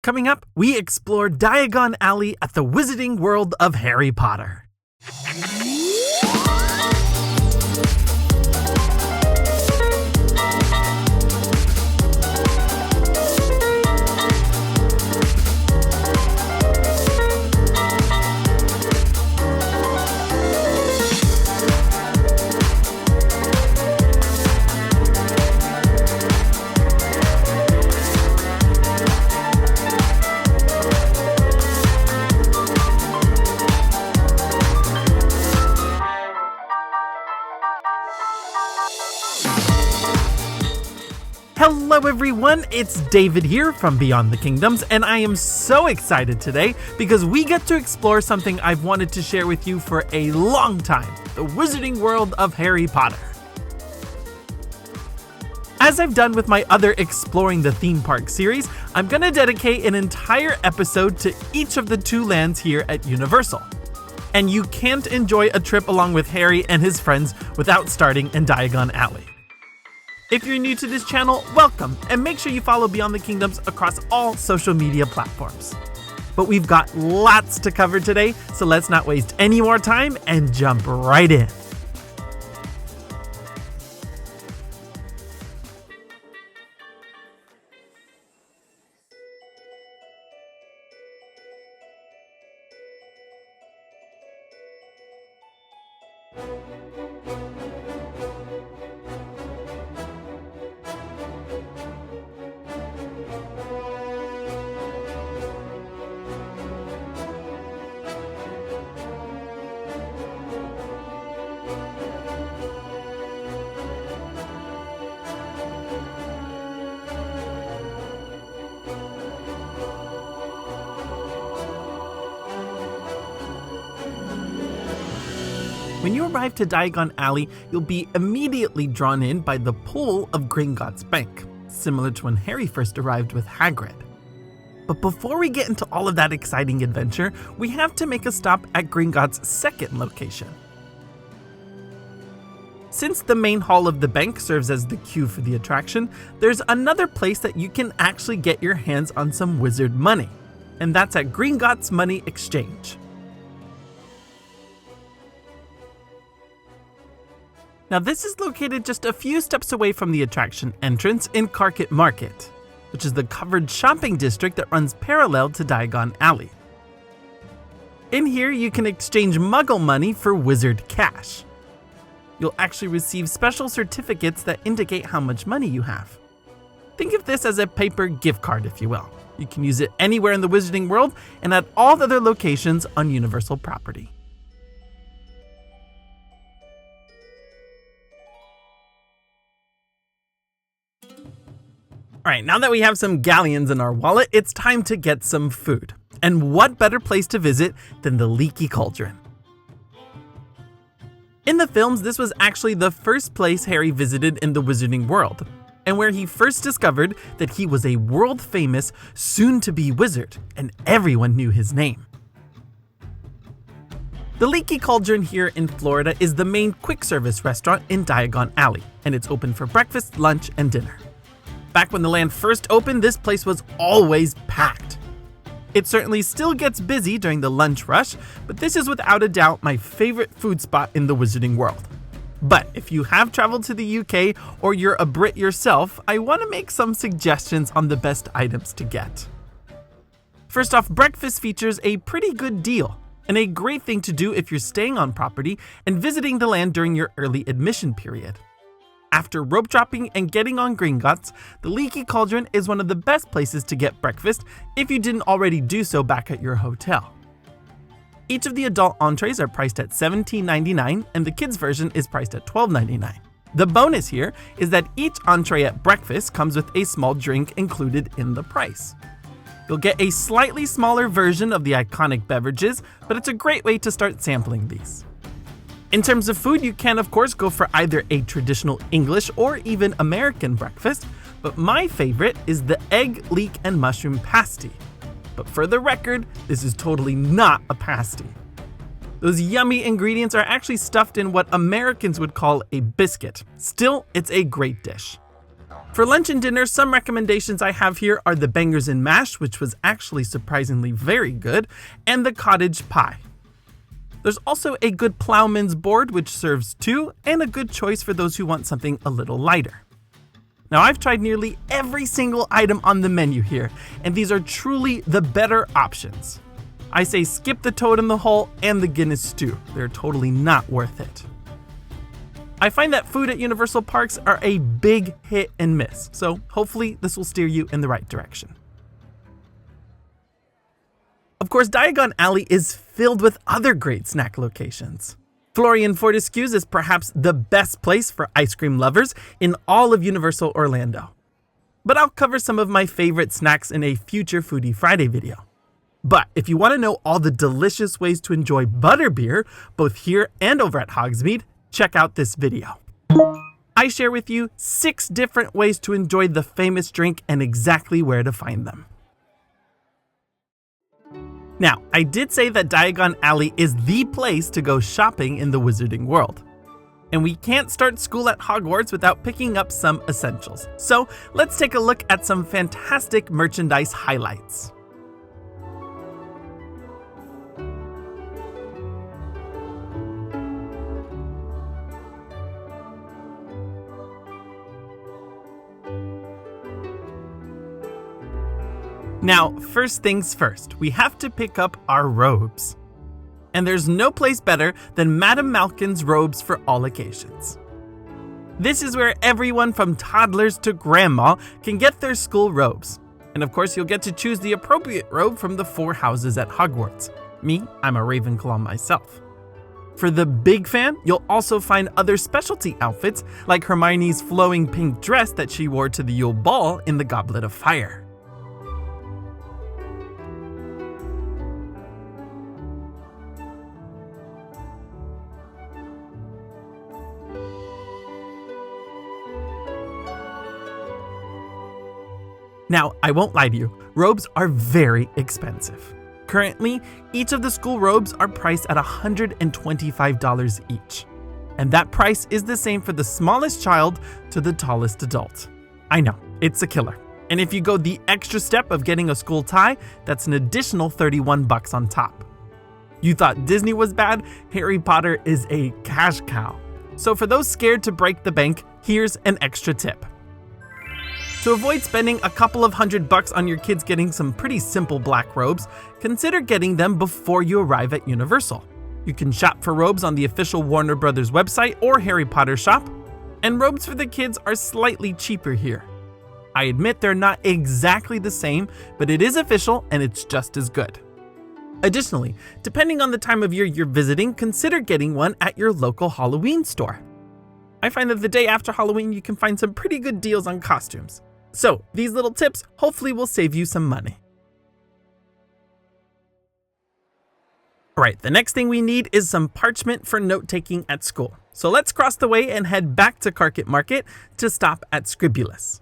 Coming up, we explore Diagon Alley at the Wizarding World of Harry Potter. Hello everyone, it's David here from Beyond the Kingdoms, and I am so excited today because we get to explore something I've wanted to share with you for a long time, the Wizarding World of Harry Potter. As I've done with my other Exploring the Theme Park series, I'm going to dedicate an entire episode to each of the two lands here at Universal. And you can't enjoy a trip along with Harry and his friends without starting in Diagon Alley. If you're new to this channel, welcome, and make sure you follow Beyond the Kingdoms across all social media platforms. But we've got lots to cover today, so let's not waste any more time and jump right in. When you arrive to Diagon Alley, you'll be immediately drawn in by the pool of Gringotts Bank, similar to when Harry first arrived with Hagrid. But before we get into all of that exciting adventure, we have to make a stop at Gringotts' second location. Since the main hall of the bank serves as the queue for the attraction, there's another place that you can actually get your hands on some wizard money, and that's at Gringotts Money Exchange. Now this is located just a few steps away from the attraction entrance in Carket Market, which is the covered shopping district that runs parallel to Diagon Alley. In here you can exchange Muggle money for wizard cash. You'll actually receive special certificates that indicate how much money you have. Think of this as a paper gift card, if you will. You can use it anywhere in the Wizarding World and at all the other locations on Universal property. Alright, now that we have some galleons in our wallet, it's time to get some food. And what better place to visit than the Leaky Cauldron? In the films, this was actually the first place Harry visited in the Wizarding World, and where he first discovered that he was a world-famous, soon-to-be wizard, and everyone knew his name. The Leaky Cauldron here in Florida is the main quick-service restaurant in Diagon Alley, and it's open for breakfast, lunch, and dinner. Back when the land first opened, this place was always packed. It certainly still gets busy during the lunch rush, but this is without a doubt my favorite food spot in the Wizarding World. But if you have traveled to the UK or you're a Brit yourself, I want to make some suggestions on the best items to get. First off, breakfast features a pretty good deal, and a great thing to do if you're staying on property and visiting the land during your early admission period. After rope dropping and getting on Gringotts, the Leaky Cauldron is one of the best places to get breakfast if you didn't already do so back at your hotel. Each of the adult entrees are priced at $17.99 and the kids version is priced at $12.99. The bonus here is that each entree at breakfast comes with a small drink included in the price. You'll get a slightly smaller version of the iconic beverages, but it's a great way to start sampling these. In terms of food, you can of course go for either a traditional English or even American breakfast, but my favorite is the egg, leek, and mushroom pasty. But for the record, this is totally not a pasty. Those yummy ingredients are actually stuffed in what Americans would call a biscuit. Still, it's a great dish. For lunch and dinner, some recommendations I have here are the bangers and mash, which was actually surprisingly very good, and the cottage pie. There's also a good ploughman's board, which serves 2, and a good choice for those who want something a little lighter. Now, I've tried nearly every single item on the menu here, and these are truly the better options. I say skip the toad in the hole and the Guinness stew. They're totally not worth it. I find that food at Universal Parks are a big hit and miss, so hopefully this will steer you in the right direction. Of course, Diagon Alley is filled with other great snack locations. Florian Fortescue's is perhaps the best place for ice cream lovers in all of Universal Orlando. But I'll cover some of my favorite snacks in a future Foodie Friday video. But if you want to know all the delicious ways to enjoy butterbeer, both here and over at Hogsmeade, check out this video. I share with you 6 different ways to enjoy the famous drink and exactly where to find them. Now, I did say that Diagon Alley is the place to go shopping in the Wizarding World. And we can't start school at Hogwarts without picking up some essentials. So let's take a look at some fantastic merchandise highlights. Now, first things first, we have to pick up our robes. And there's no place better than Madame Malkin's robes for all occasions. This is where everyone from toddlers to grandma can get their school robes. And of course, you'll get to choose the appropriate robe from the 4 houses at Hogwarts. Me, I'm a Ravenclaw myself. For the big fan, you'll also find other specialty outfits like Hermione's flowing pink dress that she wore to the Yule Ball in the Goblet of Fire. Now, I won't lie to you, robes are very expensive. Currently, each of the school robes are priced at $125 each. And that price is the same for the smallest child to the tallest adult. I know, it's a killer. And if you go the extra step of getting a school tie, that's an additional $31 on top. You thought Disney was bad? Harry Potter is a cash cow. So for those scared to break the bank, here's an extra tip. To avoid spending a couple of $100 on your kids getting some pretty simple black robes, consider getting them before you arrive at Universal. You can shop for robes on the official Warner Brothers website or Harry Potter shop, and robes for the kids are slightly cheaper here. I admit they're not exactly the same, but it is official and it's just as good. Additionally, depending on the time of year you're visiting, consider getting one at your local Halloween store. I find that the day after Halloween you can find some pretty good deals on costumes. So, these little tips hopefully will save you some money. Alright, the next thing we need is some parchment for note-taking at school. So let's cross the way and head back to Carket Market to stop at Scribulus.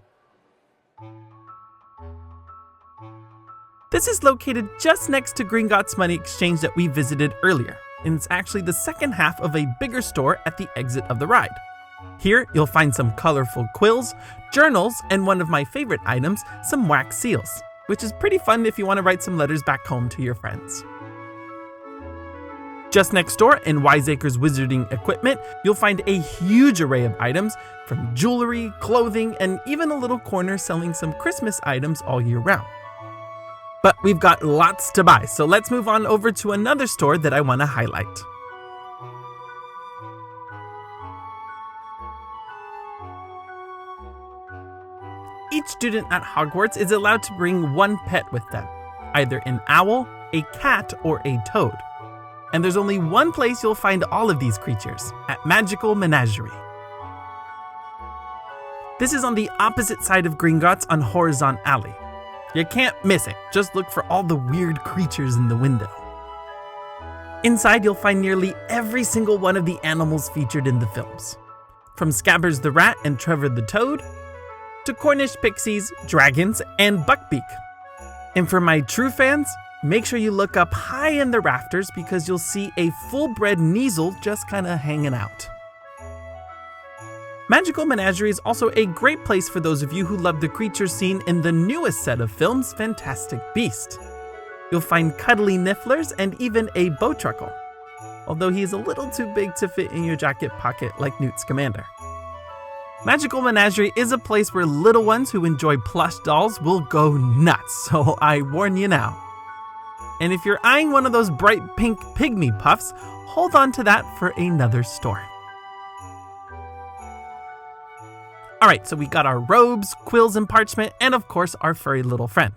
This is located just next to Gringotts Money Exchange that we visited earlier, and it's actually the second half of a bigger store at the exit of the ride. Here, you'll find some colorful quills, journals, and one of my favorite items, some wax seals, which is pretty fun if you want to write some letters back home to your friends. Just next door in Wiseacre's Wizarding Equipment, you'll find a huge array of items, from jewelry, clothing, and even a little corner selling some Christmas items all year round. But we've got lots to buy, so let's move on over to another store that I want to highlight. Each student at Hogwarts is allowed to bring one pet with them, either an owl, a cat, or a toad. And there's only one place you'll find all of these creatures, at Magical Menagerie. This is on the opposite side of Gringotts on Horizon Alley. You can't miss it, just look for all the weird creatures in the window. Inside you'll find nearly every single one of the animals featured in the films. From Scabbers the Rat and Trevor the Toad, to Cornish pixies, dragons, and Buckbeak. And for my true fans, make sure you look up high in the rafters because you'll see a full-bred Kneazle just kinda hanging out. Magical Menagerie is also a great place for those of you who love the creatures seen in the newest set of films, Fantastic Beasts. You'll find cuddly nifflers and even a bowtruckle, although he is a little too big to fit in your jacket pocket like Newt Scamander. Magical Menagerie is a place where little ones who enjoy plush dolls will go nuts, so I warn you now. And if you're eyeing one of those bright pink pygmy puffs, hold on to that for another store. Alright, so we got our robes, quills and parchment, and of course our furry little friend.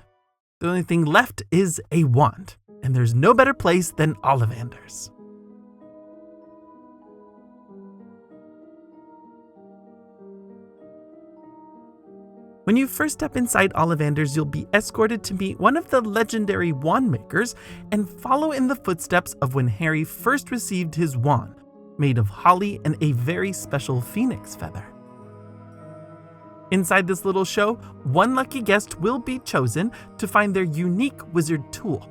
The only thing left is a wand, and there's no better place than Ollivanders. When you first step inside Ollivanders, you'll be escorted to meet one of the legendary wand makers and follow in the footsteps of when Harry first received his wand, made of holly and a very special phoenix feather. Inside this little show, one lucky guest will be chosen to find their unique wizard tool.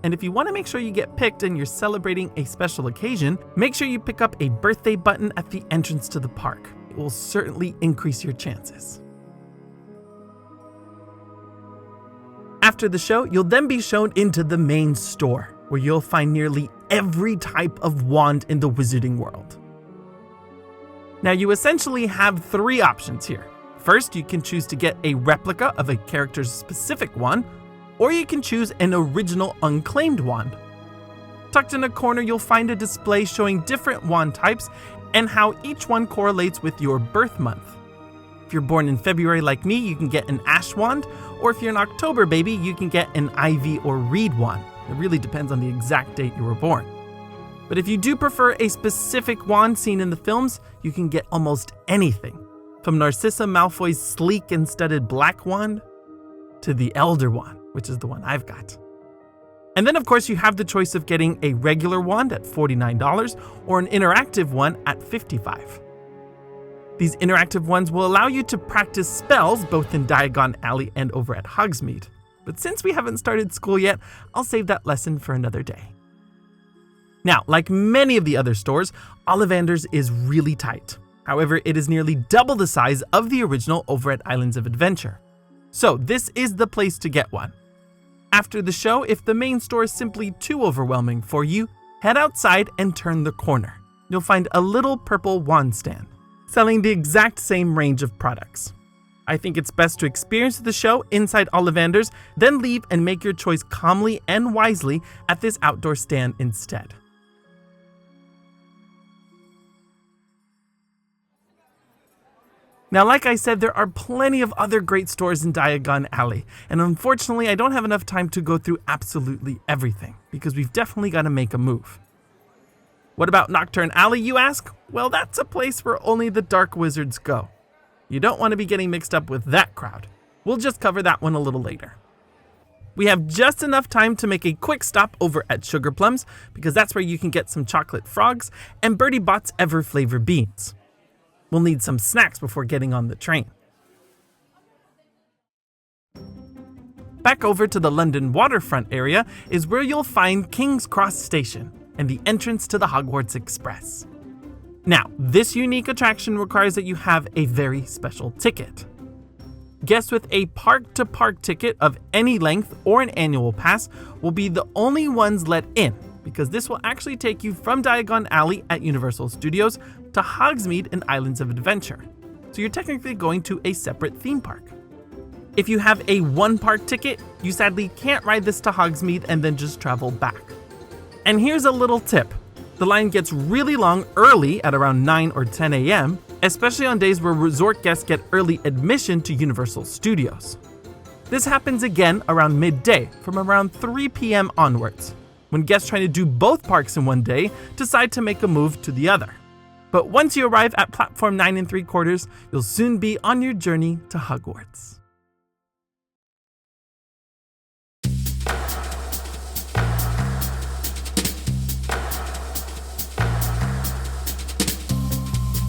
And if you want to make sure you get picked and you're celebrating a special occasion, make sure you pick up a birthday button at the entrance to the park. It will certainly increase your chances. After the show, you'll then be shown into the main store, where you'll find nearly every type of wand in the wizarding world. Now, you essentially have three options here. First, you can choose to get a replica of a character's specific wand, or you can choose an original unclaimed wand. Tucked in a corner, you'll find a display showing different wand types and how each one correlates with your birth month. If you're born in February like me, you can get an ash wand, or if you're an October baby, you can get an ivy or reed wand. It really depends on the exact date you were born. But if you do prefer a specific wand seen in the films, you can get almost anything. From Narcissa Malfoy's sleek and studded black wand to the Elder wand, which is the one I've got. And then of course you have the choice of getting a regular wand at $49 or an interactive one at $55. These interactive ones will allow you to practice spells both in Diagon Alley and over at Hogsmeade. But since we haven't started school yet, I'll save that lesson for another day. Now, like many of the other stores, Ollivanders is really tight. However, it is nearly double the size of the original over at Islands of Adventure. So this is the place to get one. After the show, if the main store is simply too overwhelming for you, head outside and turn the corner. You'll find a little purple wand stand, selling the exact same range of products. I think it's best to experience the show inside Ollivanders, then leave and make your choice calmly and wisely at this outdoor stand instead. Now, like I said, there are plenty of other great stores in Diagon Alley, and unfortunately I don't have enough time to go through absolutely everything, because we've definitely got to make a move. What about Nocturne Alley, you ask? Well, that's a place where only the dark wizards go. You don't want to be getting mixed up with that crowd. We'll just cover that one a little later. We have just enough time to make a quick stop over at Sugar Plums, because that's where you can get some chocolate frogs and Bertie Bott's Ever Flavor beans. We'll need some snacks before getting on the train. Back over to the London waterfront area is where you'll find King's Cross Station and the entrance to the Hogwarts Express. Now, this unique attraction requires that you have a very special ticket. Guests with a park-to-park ticket of any length or an annual pass will be the only ones let in, because this will actually take you from Diagon Alley at Universal Studios to Hogsmeade and Islands of Adventure. So you're technically going to a separate theme park. If you have a one-park ticket, you sadly can't ride this to Hogsmeade and then just travel back. And here's a little tip. The line gets really long early at around 9 or 10 a.m., especially on days where resort guests get early admission to Universal Studios. This happens again around midday, from around 3 p.m. onwards, when guests trying to do both parks in one day decide to make a move to the other. But once you arrive at platform 9 3/4, you'll soon be on your journey to Hogwarts.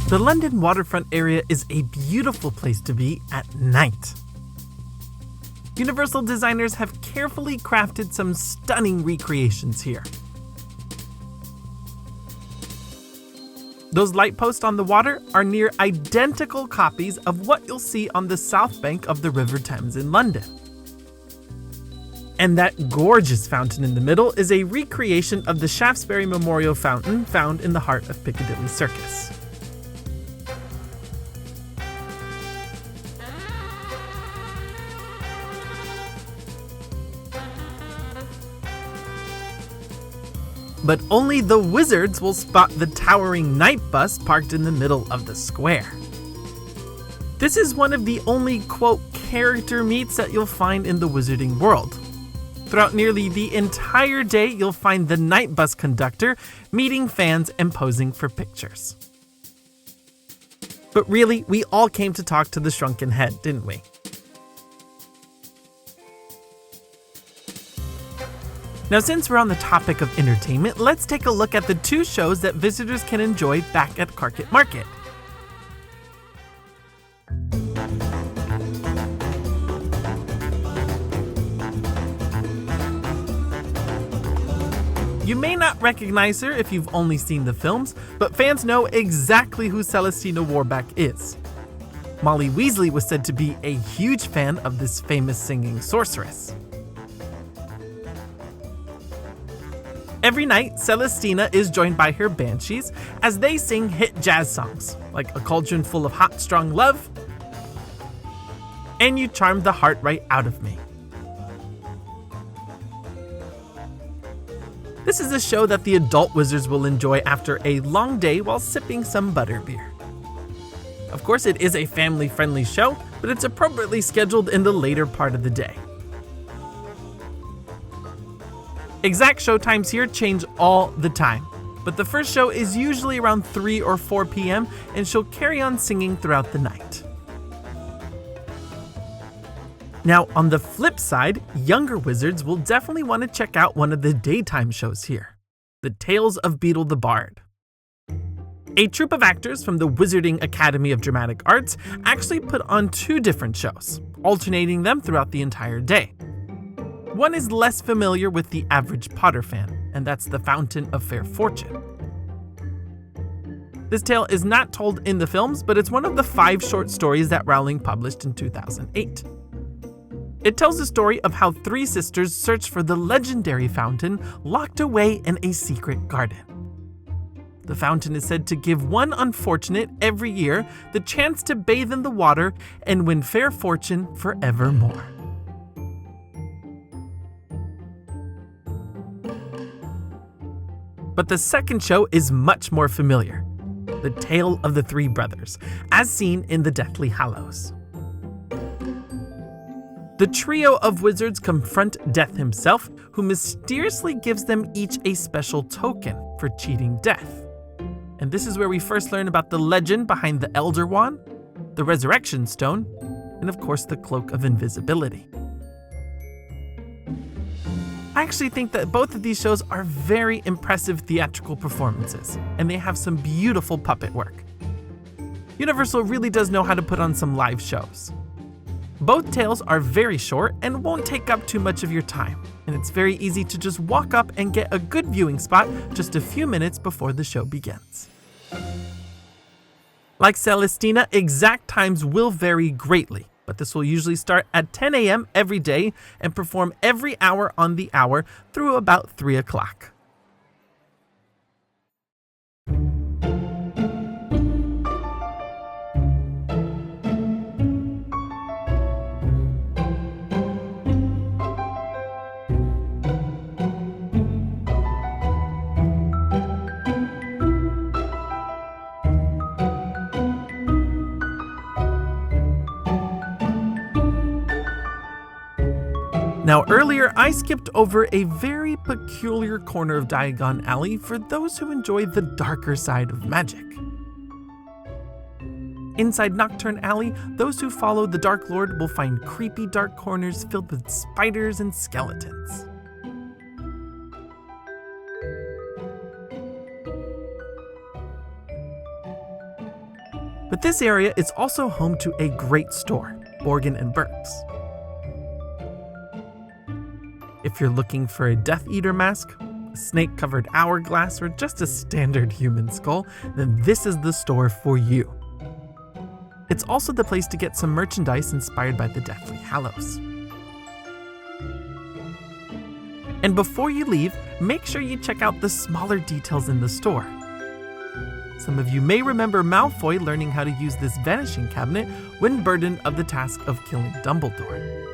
The London waterfront area is a beautiful place to be at night. Universal designers have carefully crafted some stunning recreations here. Those light posts on the water are near identical copies of what you'll see on the south bank of the River Thames in London. And that gorgeous fountain in the middle is a recreation of the Shaftesbury Memorial Fountain found in the heart of Piccadilly Circus. But only the wizards will spot the towering night bus parked in the middle of the square. This is one of the only, quote, character meets that you'll find in the wizarding world. Throughout nearly the entire day, you'll find the night bus conductor meeting fans and posing for pictures. But really, we all came to talk to the shrunken head, didn't we? Now, since we're on the topic of entertainment, let's take a look at the two shows that visitors can enjoy back at Carket Market. You may not recognize her if you've only seen the films, but fans know exactly who Celestina Warbeck is. Molly Weasley was said to be a huge fan of this famous singing sorceress. Every night, Celestina is joined by her banshees as they sing hit jazz songs, like A Cauldron Full of Hot, Strong Love and You Charmed the Heart Right Out of Me. This is a show that the adult wizards will enjoy after a long day while sipping some butterbeer. Of course, it is a family-friendly show, but it's appropriately scheduled in the later part of the day. Exact show times here change all the time, but the first show is usually around 3 or 4 p.m. and she'll carry on singing throughout the night. Now, on the flip side, younger wizards will definitely want to check out one of the daytime shows here, The Tales of Beedle the Bard. A troupe of actors from the Wizarding Academy of Dramatic Arts actually put on 2 different shows, alternating them throughout the entire day. One is less familiar with the average Potter fan, and that's The Fountain of Fair Fortune. This tale is not told in the films, but it's one of the 5 short stories that Rowling published in 2008. It tells the story of how 3 sisters search for the legendary fountain locked away in a secret garden. The fountain is said to give one unfortunate every year the chance to bathe in the water and win fair fortune forevermore. But the second show is much more familiar, The Tale of the Three Brothers, as seen in the Deathly Hallows. The trio of wizards confront Death himself, who mysteriously gives them each a special token for cheating Death. And this is where we first learn about the legend behind the Elder Wand, the Resurrection Stone, and of course the Cloak of Invisibility. I actually think that both of these shows are very impressive theatrical performances, and they have some beautiful puppet work. Universal really does know how to put on some live shows. Both tales are very short and won't take up too much of your time, and it's very easy to just walk up and get a good viewing spot just a few minutes before the show begins. Like Celestina, exact times will vary greatly, but this will usually start at 10 a.m. every day and perform every hour on the hour through about 3 o'clock. Now earlier, I skipped over a very peculiar corner of Diagon Alley for those who enjoy the darker side of magic. Inside Nocturne Alley, those who follow the Dark Lord will find creepy dark corners filled with spiders and skeletons. But this area is also home to a great store, Borgin & Burke's. If you're looking for a Death Eater mask, a snake-covered hourglass, or just a standard human skull, then this is the store for you. It's also the place to get some merchandise inspired by the Deathly Hallows. And before you leave, make sure you check out the smaller details in the store. Some of you may remember Malfoy learning how to use this vanishing cabinet when burdened of the task of killing Dumbledore.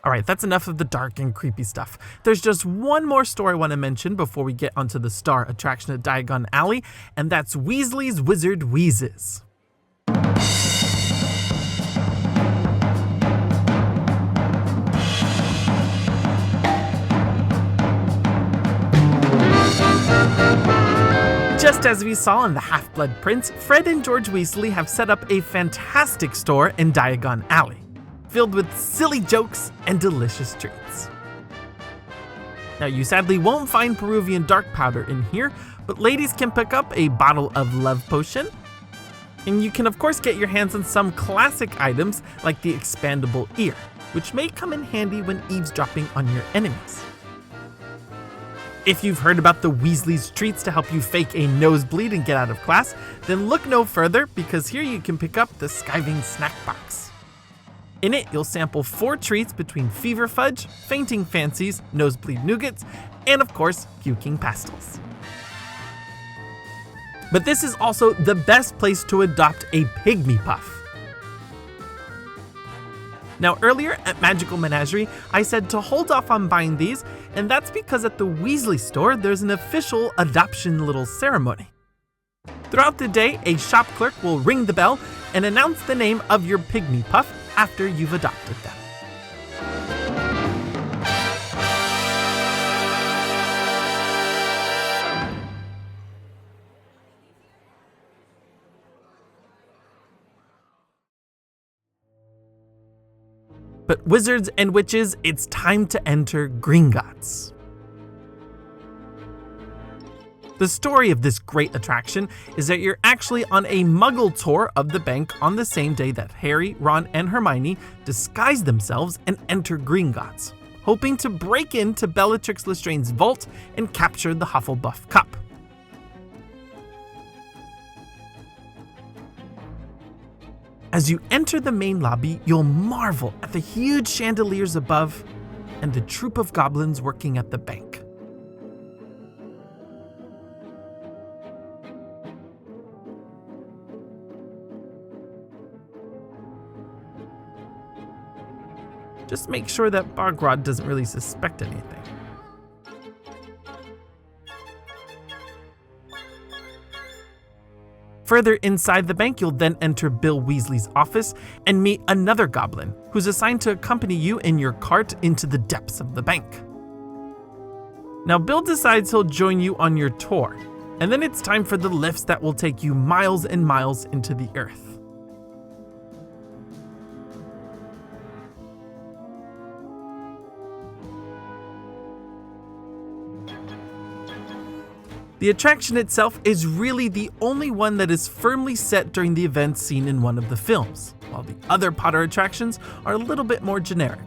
Alright, that's enough of the dark and creepy stuff. There's just one more store I want to mention before we get onto the star attraction at Diagon Alley, and that's Weasley's Wizard Wheezes. Just as we saw in The Half-Blood Prince, Fred and George Weasley have set up a fantastic store in Diagon Alley, filled with silly jokes and delicious treats. Now, you sadly won't find Peruvian dark powder in here, but ladies can pick up a bottle of love potion, and you can of course get your hands on some classic items like the expandable ear, which may come in handy when eavesdropping on your enemies. If you've heard about the Weasley's treats to help you fake a nosebleed and get out of class, then look no further, because here you can pick up the Skiving Snack Box. In it, you'll sample 4 treats between Fever Fudge, Fainting Fancies, Nosebleed Nougats, and of course, Puking Pastels. But this is also the best place to adopt a Pygmy Puff. Now, earlier at Magical Menagerie, I said to hold off on buying these, and that's because at the Weasley Store, there's an official adoption little ceremony. Throughout the day, a shop clerk will ring the bell and announce the name of your Pygmy Puff after you've adopted them. But wizards and witches, it's time to enter Gringotts. The story of this great attraction is that you're actually on a muggle tour of the bank on the same day that Harry, Ron, and Hermione disguise themselves and enter Gringotts, hoping to break into Bellatrix Lestrange's vault and capture the Hufflepuff Cup. As you enter the main lobby, you'll marvel at the huge chandeliers above and the troop of goblins working at the bank. Just make sure that Bogrod doesn't really suspect anything. Further inside the bank, you'll then enter Bill Weasley's office and meet another goblin who's assigned to accompany you in your cart into the depths of the bank. Now, Bill decides he'll join you on your tour, and then it's time for the lifts that will take you miles and miles into the earth. The attraction itself is really the only one that is firmly set during the events seen in one of the films, while the other Potter attractions are a little bit more generic.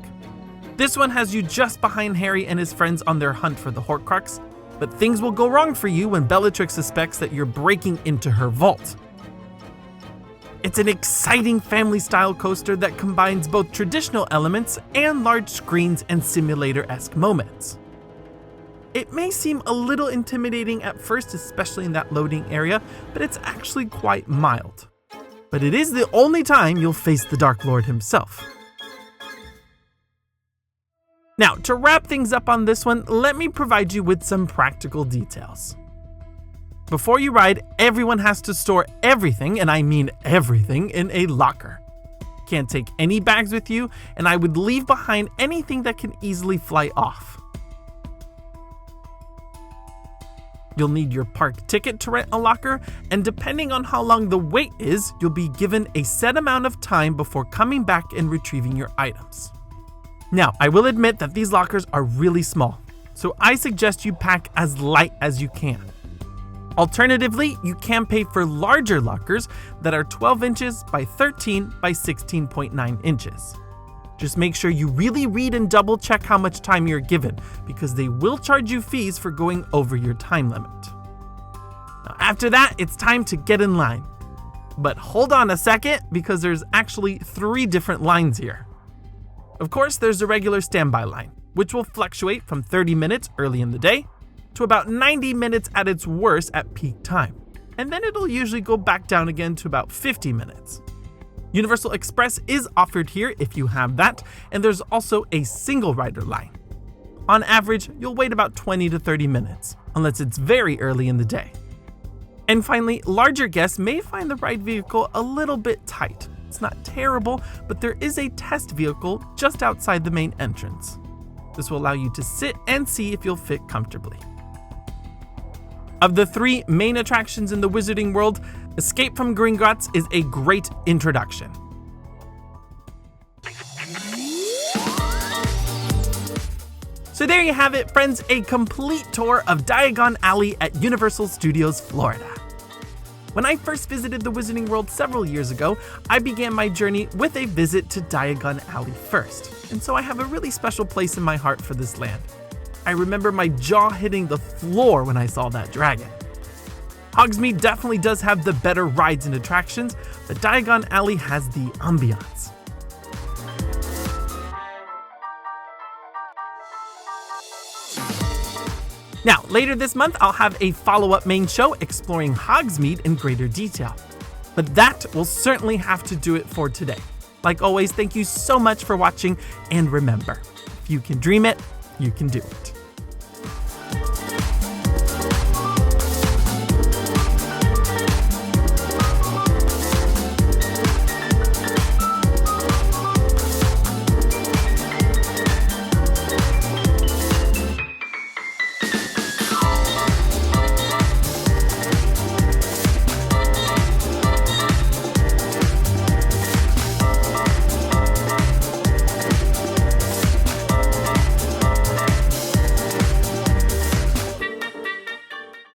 This one has you just behind Harry and his friends on their hunt for the Horcrux, but things will go wrong for you when Bellatrix suspects that you're breaking into her vault. It's an exciting family-style coaster that combines both traditional elements and large screens and simulator-esque moments. It may seem a little intimidating at first, especially in that loading area, but it's actually quite mild. But it is the only time you'll face the Dark Lord himself. Now, to wrap things up on this one, let me provide you with some practical details. Before you ride, everyone has to store everything, and I mean everything, in a locker. Can't take any bags with you, and I would leave behind anything that can easily fly off. You'll need your park ticket to rent a locker, and depending on how long the wait is, you'll be given a set amount of time before coming back and retrieving your items. Now, I will admit that these lockers are really small, so I suggest you pack as light as you can. Alternatively, you can pay for larger lockers that are 12 inches by 13 by 16.9 inches. Just make sure you really read and double check how much time you're given, because they will charge you fees for going over your time limit. Now, after that, it's time to get in line. But hold on a second, because there's actually 3 different lines here. Of course, there's a regular standby line, which will fluctuate from 30 minutes early in the day to about 90 minutes at its worst at peak time. And then it'll usually go back down again to about 50 minutes. Universal Express is offered here if you have that, and there's also a single rider line. On average, you'll wait about 20 to 30 minutes, unless it's very early in the day. And finally, larger guests may find the ride vehicle a little bit tight. It's not terrible, but there is a test vehicle just outside the main entrance. This will allow you to sit and see if you'll fit comfortably. Of the 3 main attractions in the Wizarding World, Escape from Gringotts is a great introduction. So there you have it, friends, a complete tour of Diagon Alley at Universal Studios Florida. When I first visited the Wizarding World several years ago, I began my journey with a visit to Diagon Alley first, and so I have a really special place in my heart for this land. I remember my jaw hitting the floor when I saw that dragon. Hogsmeade definitely does have the better rides and attractions, but Diagon Alley has the ambiance. Now, later this month, I'll have a follow-up main show exploring Hogsmeade in greater detail. But that will certainly have to do it for today. Like always, thank you so much for watching, and remember, if you can dream it, you can do it.